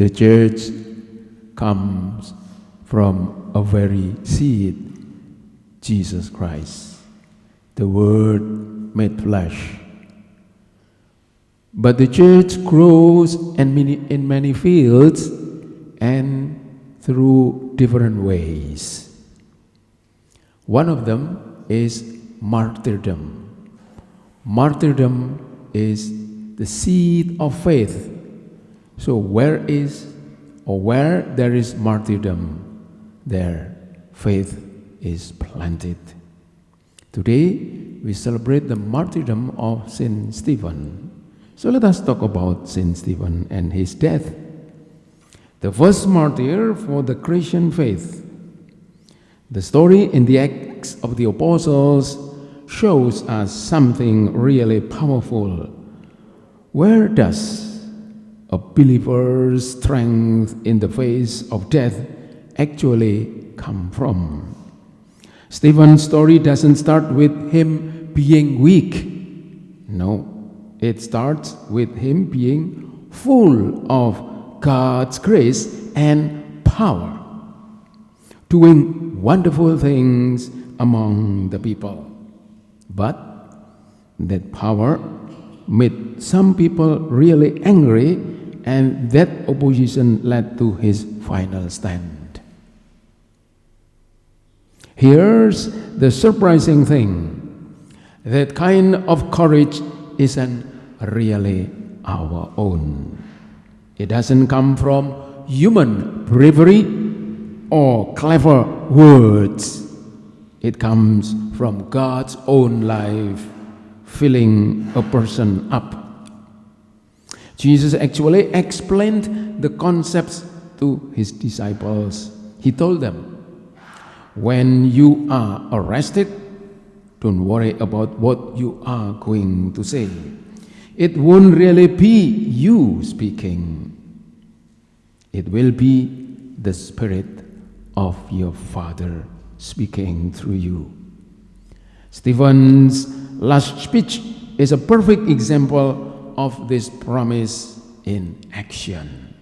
The church comes from a very seed, Jesus Christ, the Word made flesh. But the church grows in many fields and through different ways. One of them is martyrdom. Martyrdom is the seed of faith. So where there is martyrdom, there faith is planted. Today we celebrate the martyrdom of Saint Stephen. So let us talk about Saint Stephen and his death. The first martyr for the Christian faith. The story in the Acts of the Apostles shows us something really powerful. Where does a believer's strength in the face of death actually come from? Stephen's story doesn't start with him being weak. No, it starts with him being full of God's grace and power, doing wonderful things among the people. But that power made some people really angry, and that opposition led to his final stand. Here's the surprising thing. That kind of courage isn't really our own. It doesn't come from human bravery or clever words. It comes from God's own life filling a person up. Jesus actually explained the concepts to his disciples. He told them, when you are arrested, don't worry about what you are going to say. It won't really be you speaking. It will be the Spirit of your Father speaking through you. Stephen's last speech is a perfect example of this promise in action.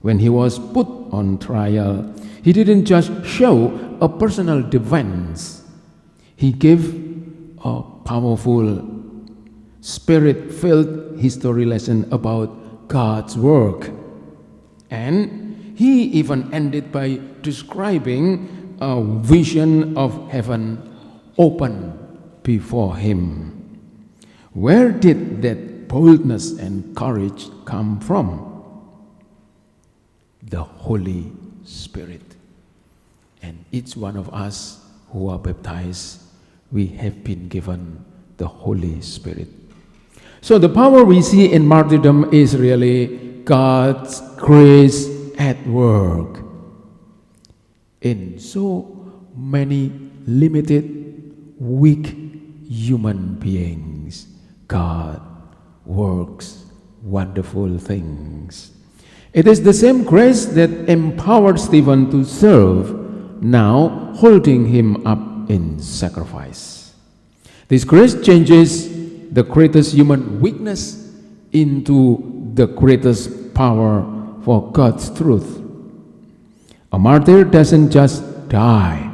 When he was put on trial, he didn't just show a personal defense. He gave a powerful, Spirit-filled history lesson about God's work. And he even ended by describing a vision of heaven open before him. Where did that boldness and courage come from? The Holy Spirit. And each one of us who are baptized, we have been given the Holy Spirit. So the power we see in martyrdom is really God's grace at work. In so many limited, weak human beings, God works wonderful things. It is the same grace that empowered Stephen to serve, now holding him up in sacrifice. This grace changes the greatest human weakness into the greatest power for God's truth. A martyr doesn't just die.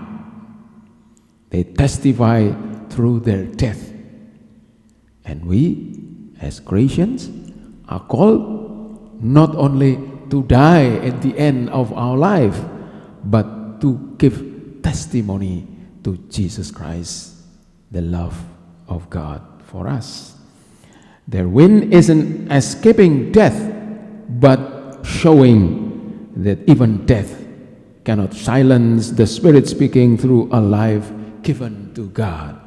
They testify through their death. And we, as Christians, are called not only to die at the end of our life, but to give testimony to Jesus Christ, the love of God for us. Their win isn't escaping death, but showing that even death cannot silence the Spirit speaking through a life given to God.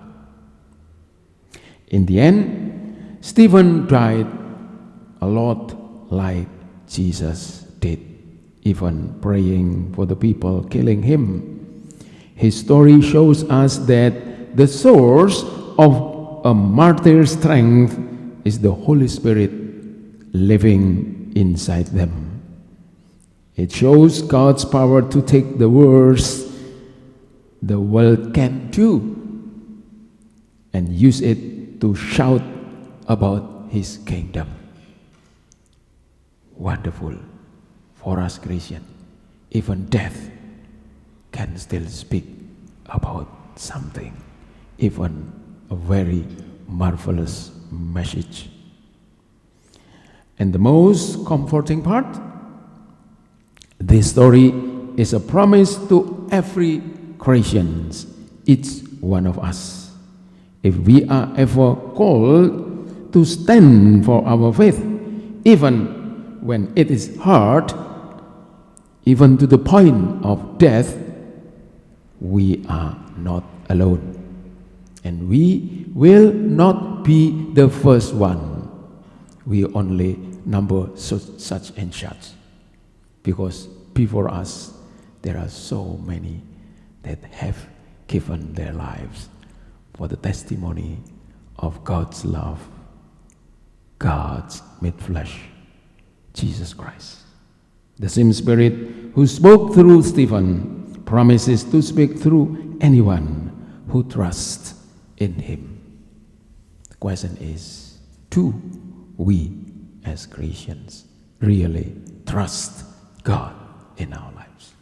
In the end, Stephen died a lot like Jesus did, even praying for the people killing him. His story shows us that the source of a martyr's strength is the Holy Spirit living inside them. It shows God's power to take the worst the world can do and use it to shout about His kingdom. Wonderful. for us Christians, even death can still speak about something, even a very marvelous message. And the most comforting part, this story is a promise to every Christian, each one of us. If we are ever called to stand for our faith, even when it is hard, even to the point of death, we are not alone. And we will not be the first one. We only number such and such. Because before us, there are so many that have given their lives for the testimony of God's love, God's made flesh, Jesus Christ. The same Spirit who spoke through Stephen promises to speak through anyone who trusts in Him. The question is, do we as Christians really trust God in our lives?